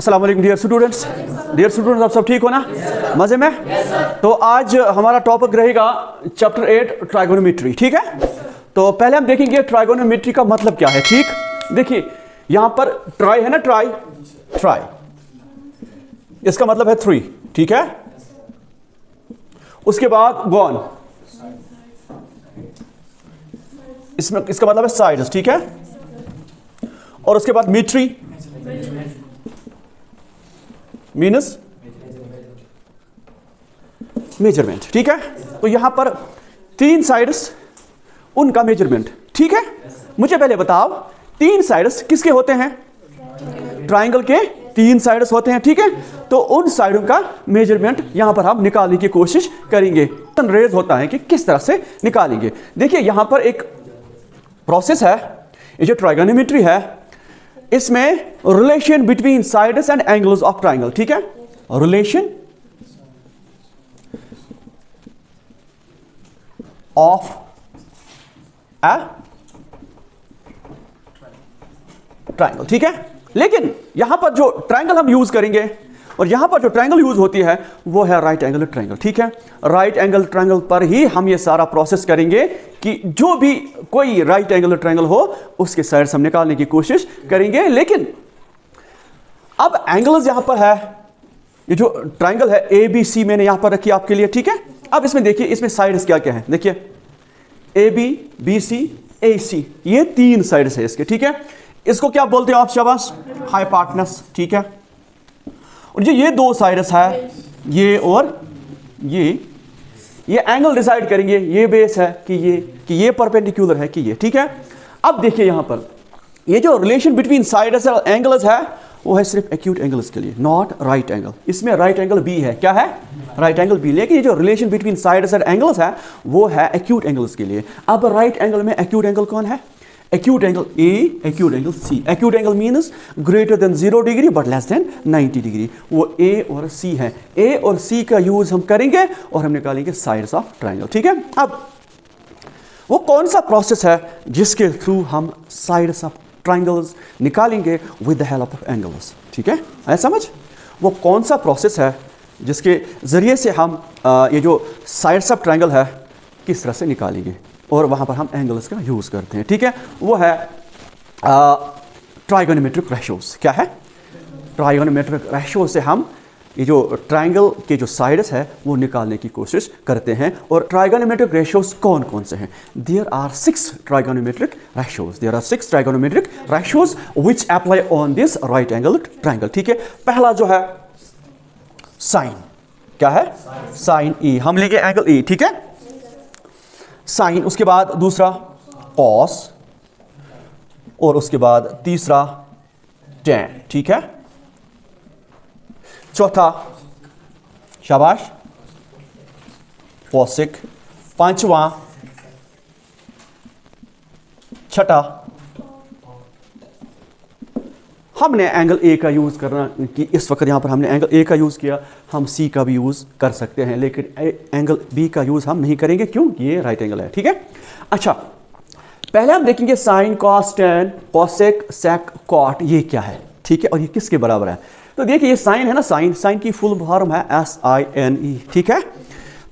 अस्सलाम वालेकुम dear students. आप सब ठीक हो ना? मज़े में? तो आज हमारा टॉपिक रहेगा चैप्टर 8 ट्राइगोनोमेट्री। ठीक है, तो पहले हम देखेंगे ट्राइगोनोमेट्री का मतलब क्या है। ठीक, देखिए यहां पर ट्राई है ना, ट्राई इसका मतलब है 3। ठीक है, उसके बाद गॉन, इसमें इसका मतलब है साइड्स। ठीक है, और उसके बाद मीट्री मीनस मेजरमेंट। ठीक है, तो यहां पर 3 साइड्स, उनका मेजरमेंट। ठीक है, मुझे पहले बताओ 3 साइड्स किसके होते हैं? ट्राइंगल के 3 साइड्स होते हैं। ठीक है, तो उन साइडों का मेजरमेंट यहां पर हम निकालने की कोशिश करेंगे। रेज होता है कि किस तरह से निकालेंगे। देखिए यहां पर एक प्रोसेस है, ये जो ट्राइगोनोमेट्री है इसमें relation between sides and angles of triangle. ठीक है, रिलेशन ऑफ ए ट्राइंगल। ठीक है, लेकिन यहां पर जो ट्राइंगल हम यूज करेंगे और यहां पर जो ट्राइंगल यूज होती है वो है राइट एंगल ट्राइंगल। ठीक है, राइट एंगल ट्राइंगल पर ही हम ये सारा प्रोसेस करेंगे कि जो भी कोई राइट एंगल ट्राइंगल हो उसके साइड्स हम निकालने की कोशिश करेंगे। लेकिन अब एंगल्स यहां पर है, ये जो ट्राइंगल है ABC मैंने यहां पर रखी आपके लिए। ठीक है, अब इसमें देखिए, इसमें साइड्स क्या क्या है। देखिए AB, BC, AC, ये 3 साइड्स है इसके। ठीक है, इसको क्या बोलते हो आप? शाबाश, हाइपोटेनस। ठीक है, और ये 2 साइड्स है, ये और ये एंगल डिसाइड करेंगे, ये बेस है कि ये परपेंडिकुलर है कि ये। ठीक है, अब देखिए यहां पर ये जो रिलेशन बिटवीन साइड्स और एंगल्स है वो है सिर्फ एक्यूट एंगल्स के लिए, नॉट राइट एंगल। इसमें राइट एंगल B है। क्या है? Right angle B। लेकिन ये जो रिलेशन बिटवीन साइड्स और एंगल्स है वो है एक्यूट एंगल्स के लिए। अब राइट एंगल में एक्यूट एंगल कौन है? Acute angle A, acute angle C। Acute angle means greater than 0 degree but less than 90 degree. वो A और C है। A और C का यूज हम करेंगे और हम निकालेंगे साइड्स ऑफ ट्राइंगल। ठीक है, अब वो कौन सा प्रोसेस है जिसके थ्रू हम साइड्स ऑफ ट्राइंगल्स निकालेंगे with the help of angles? ठीक है, आया समझ? वो कौन सा प्रोसेस है जिसके जरिए से हम ये जो साइड्स ऑफ ट्राइंगल है किस तरह से निकालेंगे और वहां पर हम एंगल्स का यूज करते हैं। ठीक है, वो है ट्राइगोनोमेट्रिक रेशियोज। क्या है? ट्राइगोनोमेट्रिक रेशियो से हम ये जो ट्राइंगल के जो साइड्स है वो निकालने की कोशिश करते हैं। और ट्राइगोनोमेट्रिक रेशियोज कौन कौन से हैं? There are 6 trigonometric ratios. There are 6 trigonometric ratios which apply on this right angle triangle. ठीक है, पहला जो है साइन। क्या है? Sine E। हम लेंगे एंगल E। ठीक है, साइन, उसके बाद दूसरा कॉस और उसके बाद तीसरा टैन। ठीक है, चौथा शाबाश कोसेक, पांचवा, छठा हमने एंगल A का यूज करना कि इस वक्त यहां पर हमने एंगल A का यूज किया, हम C का भी यूज कर सकते हैं लेकिन एंगल B का यूज हम नहीं करेंगे। क्यों? ये राइट एंगल है। ठीक है, अच्छा पहले हम देखेंगे साइन, कॉस, टैन, कोसेक, सेक, कॉट, ये क्या है? ठीक है, और ये किसके बराबर है? तो देखिए ये साइन है ना, साइन की फुल फॉर्म है SINE। ठीक है,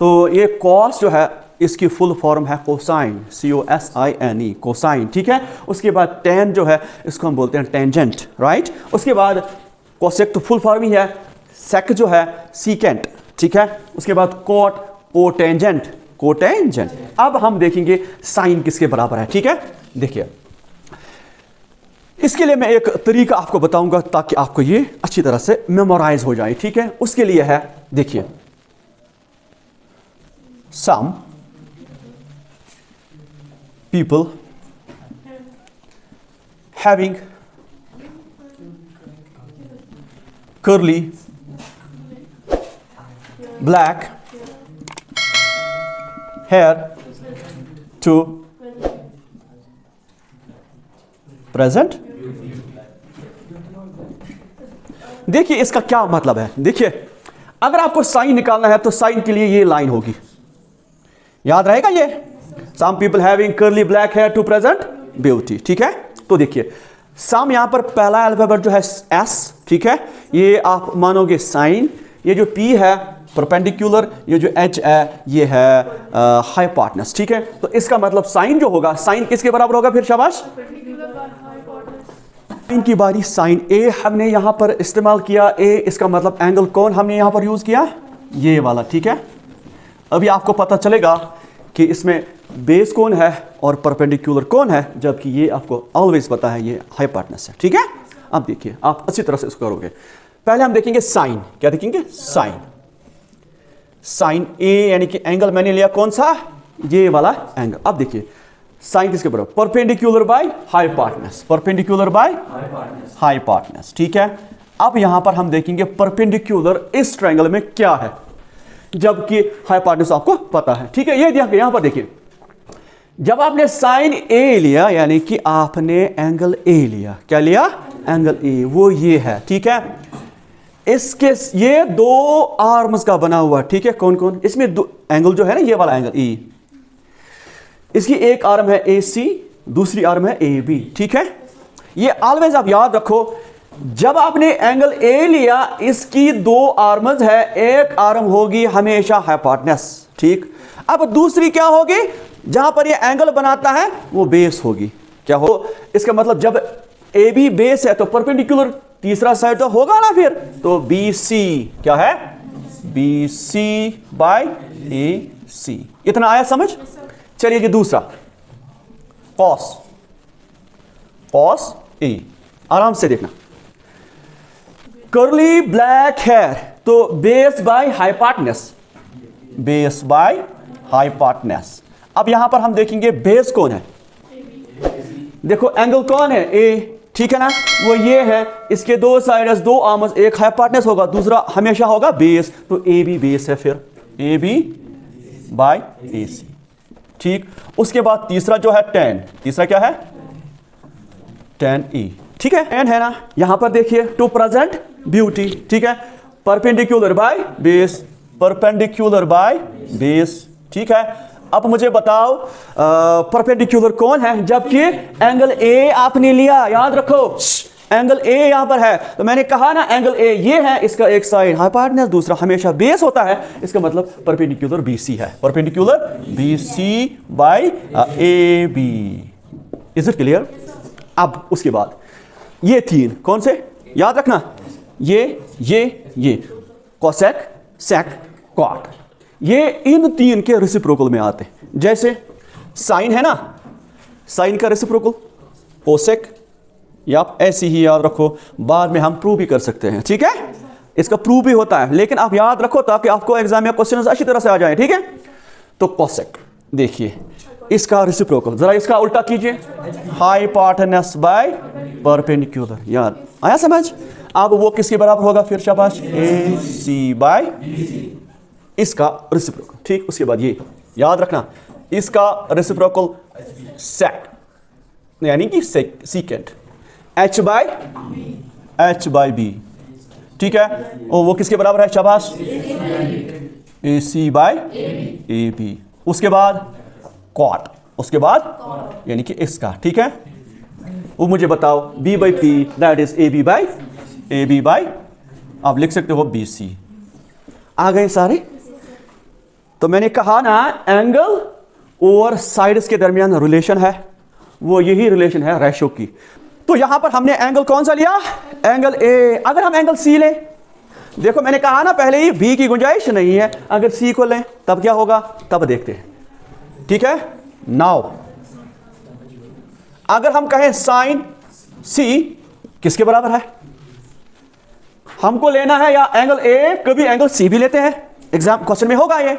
तो ये कॉस जो है इसकी फुल फॉर्म है कोसाइन, COSINE, कोसाइन। ठीक है, उसके बाद टैन जो है इसको हम बोलते हैं टेंजेंट, राइट। उसके बाद कोसेक तो फुल फॉर्म ही है, सेक जो है सीकेंट। ठीक है, उसके बाद कॉट कोटेंजेंट। अब हम देखेंगे साइन किसके बराबर है। ठीक है, देखिए इसके लिए मैं एक तरीका आपको बताऊंगा ताकि आपको ये अच्छी तरह से मेमोराइज हो जाए। ठीक है, उसके लिए है, देखिए सम people having curly black hair to present। देखिए इसका क्या मतलब है। देखिए अगर आपको साइन निकालना है तो साइन के लिए ये लाइन होगी, याद रहेगा ये, some people having curly black hair to present beauty. ठीक है, तो देखिए सम यहां पर पहला अल्फाबेट जो है एस, ठीक है, ये आप मानोगे साइन, ये जो P है परपेंडिकुलर, ये जो H है ये है हाइपोटेनस, ठीक है। तो इसका मतलब साइन जो होगा, साइन किसके बराबर होगा फिर शाबाश? इनकी बारी साइन ए हमने यहां पर इस्तेमाल किया, ए इसका मतलब एंगल कौन हमने यहां पर यूज किया? ये वाला, ठीक है। अभी आपको पता चलेगा कि इसमें बेस कौन है और परपेंडिकुलर कौन है, जबकि ये आपको ऑलवेज पता है ये हाइपोटेनस है, ठीक है। अब देखिए आप अच्छी तरह से इसको करोगे। पहले हम देखेंगे साइन, क्या देखेंगे? साइन, साइन ए यानी कि एंगल मैंने लिया कौन सा? ये वाला एंगल। अब देखिए साइन किसके बराबर? Perpendicular by hypotenuse, perpendicular by hypotenuse, ठीक है। अब यहां पर हम देखेंगे परपेंडिकुलर इस ट्रायंगल में क्या है, जबकि हाइपोटेनस आपको पता है, ठीक है। ये यहां पर देखिए, जब आपने साइन ए लिया यानी कि आपने एंगल ए लिया, क्या लिया? एंगल ए, वो ये है, ठीक है। इसके ये दो आर्म्स का बना हुआ, ठीक है। कौन कौन? इसमें दो एंगल जो है ना, ये वाला एंगल ई, इसकी एक आर्म है ए सी, दूसरी आर्म है ए बी, ठीक है। ये ऑलवेज आप याद रखो, जब आपने एंगल ए लिया इसकी दो आर्म्स है, एक आर्म होगी हमेशा हाइपोटेनस, ठीक। अब दूसरी क्या होगी? जहां पर ये एंगल बनाता है वो बेस होगी, क्या हो? इसका मतलब जब ए बी बेस है तो परपेंडिकुलर तीसरा साइड तो होगा ना फिर, तो बी सी क्या है? बी सी बाय ए सी। इतना आया समझ? चलिए जी दूसरा, कॉस, कॉस ए, आराम से देखना। कर्ली ब्लैक हेयर, तो base by hypotenuse, base by hypotenuse. अब यहां पर हम देखेंगे बेस कौन है। देखो एंगल कौन है? ए, ठीक है ना, वो ये है। इसके दो साइड्स, दो आर्म्स, एक हाइपोटेनस होगा, दूसरा हमेशा होगा बेस, तो ए बी बेस है, फिर ए बी बाय ए सी, ठीक। उसके बाद तीसरा जो है टेन, तीसरा क्या है? टेन ई, ठीक है। टेन है ना, यहां पर देखिए टू प्रेजेंट ब्यूटी, ठीक है। Perpendicular by base, perpendicular by base, ठीक है। अब मुझे बताओ परपेंडिकुलर कौन है, जबकि एंगल ए आपने लिया, याद रखो एंगल ए यहां पर है। तो मैंने कहा ना एंगल ए ये है, इसका एक साइड हाइपोटेनस, दूसरा हमेशा बेस होता है, इसका मतलब परपेंडिकुलर बीसी है, perpendicular BC by A B. Is it clear? अब उसके बाद ये तीन कौन से याद रखना? ये कोसेक, सेक, कॉट, ये इन तीन के रेसिप्रोकल में आते हैं। जैसे साइन है ना, साइन का रेसिप्रोकल कोसेक, या आप ऐसे ही याद रखो, बाद में हम प्रूव भी कर सकते हैं, ठीक है। इसका प्रूव भी होता है, लेकिन आप याद रखो ताकि आपको एग्जाम में क्वेश्चन अच्छी तरह से आ जाए, ठीक है। तो कोसेक देखिए, इसका रेसिप्रोकल जरा इसका उल्टा कीजिए, हाइपोटेनस बाय परपेंडिकुलर, याद आया समझ? अब वो किसके बराबर होगा फिर शाबाश? ए सी बाय इसका रेसिप्रोकल, ठीक। उसके बाद ये याद रखना, इसका रेसिप्रोकल सेक यानी कि सीकेंट, एच बाय बी, ठीक है। और वो किसके बराबर है शाबाश? ए सी बाय ए बी। उसके बाद कॉट, उसके बाद यानी कि इसका, ठीक है। वो मुझे बताओ B by P that is A B by आप लिख सकते हो बी सी। आ गए सारे? तो मैंने कहा ना एंगल और साइड्स के दरमियान रिलेशन है, वो यही रिलेशन है रेशो की। तो यहां पर हमने एंगल कौन सा लिया? Angle A. अगर हम एंगल सी लें, देखो मैंने कहा ना पहले ही बी की गुंजाइश नहीं है, अगर सी को लें तब क्या होगा, तब देखते हैं, ठीक है। नाउ अगर हम कहें साइन सी किसके बराबर है, हमको लेना है या एंगल ए, कभी एंगल सी भी लेते हैं, एग्जाम क्वेश्चन में होगा ये।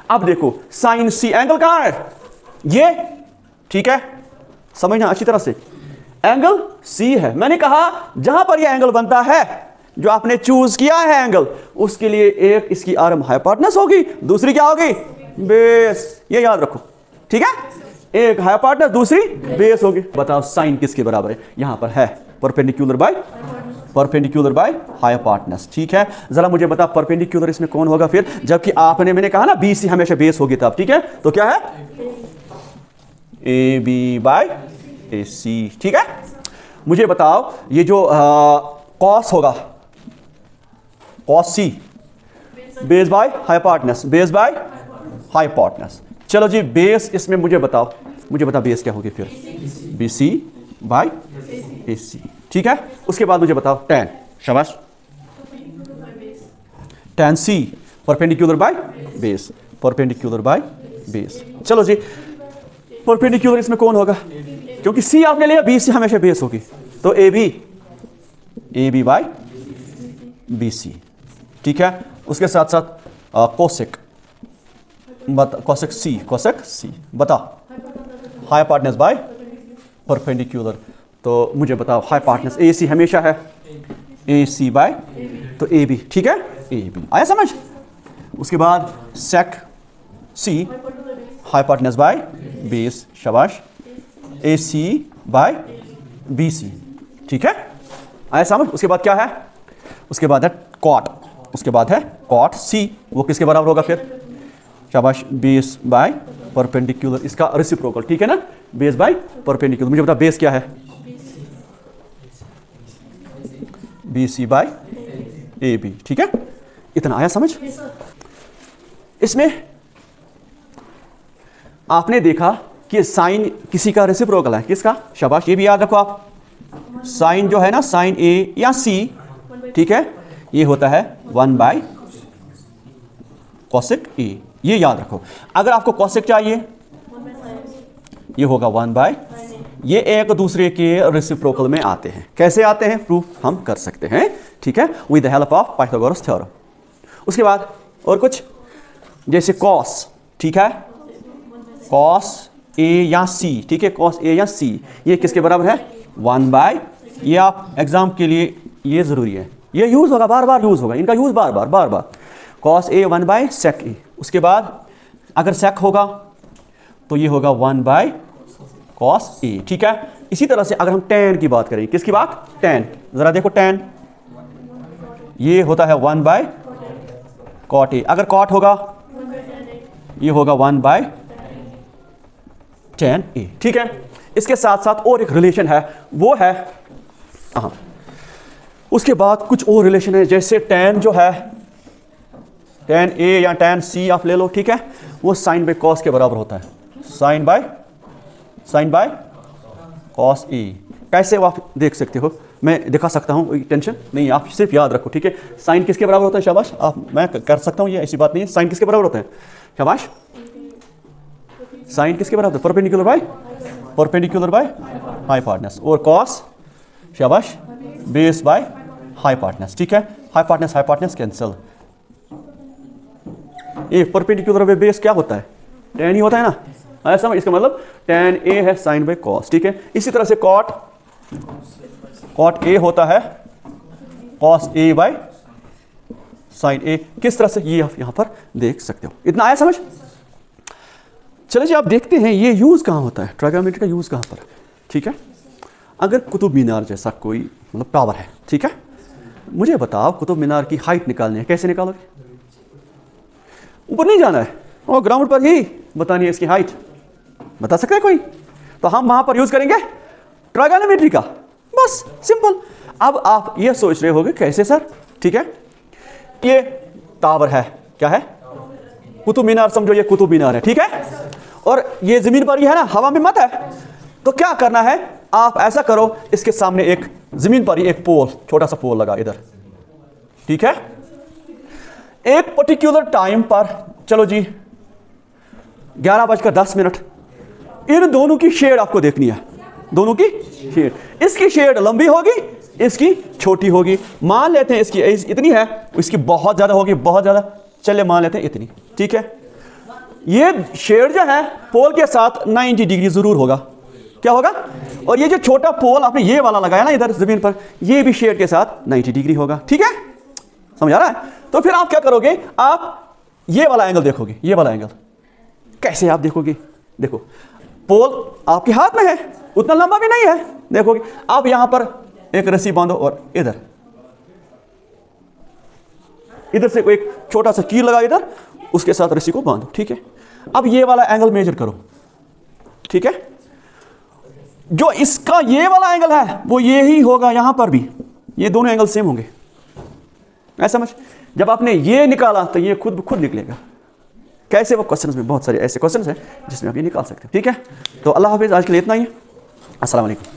अब देखो साइन सी एंगल कहां है? ये, ठीक है, समझना अच्छी तरह से, एंगल सी है। मैंने कहा जहां पर ये एंगल बनता है, जो आपने चूज किया है एंगल, उसके लिए एक इसकी आर्म हाइपोटेनस होगी, दूसरी क्या होगी? बेस। ये याद रखो, ठीक है, एक हाइपोटेनस दूसरी बेस होगी। बताओ साइन किसके बराबर है? यहां पर है परपेंडिकुलर बाय हाइपोटेनस, ठीक है। जरा मुझे बता परपेंडिकुलर इसमें कौन होगा फिर, जबकि आपने मैंने कहा ना बी सी हमेशा बेस होगी तब, ठीक है। तो क्या है? ए बी बाय ए सी, ठीक है। मुझे बताओ ये जो कॉस होगा, cos C base by hypotenuse, base by hypotenuse. चलो जी बेस इसमें मुझे बता बेस क्या होगी फिर, बी सी बाय ए सी, ठीक है। उसके बाद मुझे बताओ tan, शाबाश, tan C perpendicular by base, perpendicular by base. चलो जी परपेंडिकुलर इसमें कौन होगा, क्योंकि सी आपने लिया, बी सी हमेशा बेस होगी, तो A B by B C, ठीक है। उसके साथ साथ कोसेक सी बता, हाइपोटेनस बाय परपेंडिकुलर, तो मुझे बताओ हाइपोटेनस ए सी हमेशा है, ए सी बाय तो ए बी, ठीक है, ए बी, आया समझ। उसके बाद सेक सी हाइपोटेनस बाय बेस, शाबाश, ए सी बाय बी सी, ठीक है, आया समझ। उसके बाद क्या है, उसके बाद है कॉट, उसके बाद है कॉट सी, वो किसके बराबर होगा फिर, शाबाश, बेस बाय परपेंडिकुलर, इसका रेसिप्रोकल, ठीक है ना, बेस बाय परपेंडिकुलर। मुझे बता बेस क्या है, B C by A B, ठीक है, इतना आया समझ। इसमें आपने देखा कि साइन किसी का रेसिप्रोकल है, किसका, शाबाश, ये भी याद रखो आप, साइन जो है ना, साइन ए या सी, ठीक है, ये होता है 1 बाय कोसेक ए, ये याद रखो। अगर आपको कोसेक चाहिए ये होगा 1 बाय, ये एक दूसरे के रेसिप्रोकल में आते हैं। कैसे आते हैं, प्रूफ हम कर सकते हैं, ठीक है, with the help of Pythagoras theorem. उसके बाद और कुछ, जैसे कॉस, ठीक है, कॉस ए या सी, ठीक है, कॉस ए या सी, ये किसके बराबर है, 1 बाय, ये आप एग्जाम के लिए ये जरूरी है, ये यूज होगा, बार बार यूज होगा, इनका यूज बार बार, cos A 1 by sec A. उसके बाद अगर सेक होगा तो ये होगा 1 बाय कॉस ए, ठीक है। इसी तरह से अगर हम tan की बात करें, किसकी बात, tan, जरा देखो tan, ये होता है 1 बाय कॉट ए, अगर कॉट होगा ये होगा 1 बाय tan ए, ठीक है। इसके साथ साथ और एक रिलेशन है, वो है, हाँ, उसके बाद कुछ और रिलेशन है, जैसे tan जो है, tan ए या tan सी आप ले लो, ठीक है, वो साइन बाय कॉस के बराबर होता है, साइन बाय कॉस ए। कैसे वो आप देख सकते हो, मैं दिखा सकता हूँ, टेंशन नहीं, आप सिर्फ याद रखो, ठीक है। साइन किसके बराबर होता है, शाबाश, आप, मैं कर सकता हूँ, ये ऐसी बात नहीं है। साइन किसके बराबर होता है, शाबाश, साइन किसके बराबर, परपेंडिकुलर बाय हाइपोटेनस, और कॉस, शाबाश, बेस बाय हाइपोटेनस, ठीक है। हाइपोटेनस कैंसिल, ये परपेंडिकुलर बाय बेस क्या होता है, tan ही होता है ना, ऐसा, इसका मतलब tan ए है साइन बाय कॉस, ठीक है। इसी तरह से कॉट ए होता है कॉस ए बाय साइन ए, किस तरह से, ये आप यहां पर देख सकते हो। इतना आया समझ। चलिए जी आप देखते हैं ये यूज कहां होता है, ट्रायगोनोमेट्री का यूज कहां पर, ठीक है। अगर कुतुब मीनार जैसा कोई मतलब टावर है, ठीक है, मुझे बताओ कुतुब मीनार की हाइट निकालनी है, कैसे निकालोगे, ऊपर नहीं जाना है, और ग्राउंड पर ही बतानी है इसकी हाइट, बता सकता है कोई, तो हम वहां पर यूज करेंगे ट्रायगोनोमेट्री का, बस सिंपल। अब आप ये सोच रहे होगे कैसे सर, ठीक है, ये टावर है, क्या है, कुतुब मीनार, समझो ये कुतुब मीनार है, ठीक है, और ये जमीन पर ही है ना, हवा में मत है, तो क्या करना है, आप ऐसा करो, इसके सामने एक जमीन पर ही एक पोल, छोटा सा पोल लगा इधर, ठीक है, एक पर्टिकुलर टाइम पर, चलो जी 11:10, इन दोनों की शेड आपको देखनी है, दोनों की शेड, इसकी शेड लंबी होगी, इसकी छोटी होगी, मान लेते हैं इसकी इतनी है, इसकी बहुत ज्यादा होगी, बहुत ज्यादा, चलिए मान लेते हैं इतनी, ठीक है। ये शेड जो है पोल के साथ 90 डिग्री जरूर होगा, क्या होगा, और ये जो छोटा पोल आपने ये वाला लगाया ना इधर जमीन पर, ये भी शेड के साथ 90 डिग्री होगा, ठीक है, समझ आ रहा है। तो फिर आप क्या करोगे, आप ये वाला एंगल देखोगे, ये वाला एंगल कैसे आप देखोगे, देखो पोल आपके हाथ में है, उतना लंबा भी नहीं है, देखोगे आप यहां पर एक रस्सी बांधो और इधर से एक छोटा सा कील लगा इधर, उसके साथ रस्सी को बांधो, ठीक है। अब ये वाला एंगल मेजर करो, ठीक है, जो इसका ये वाला एंगल है वो ये ही होगा, यहां पर भी ये दोनों एंगल सेम होंगे, है समझ? जब आपने ये निकाला तो ये खुद निकलेगा। कैसे? वो क्वेश्चंस में बहुत सारे ऐसे क्वेश्चंस हैं जिसमें आप ये निकाल सकते हैं। ठीक है, तो अल्लाह हाफिज़, आज के लिए इतना ही। अस्सलाम वालेकुम।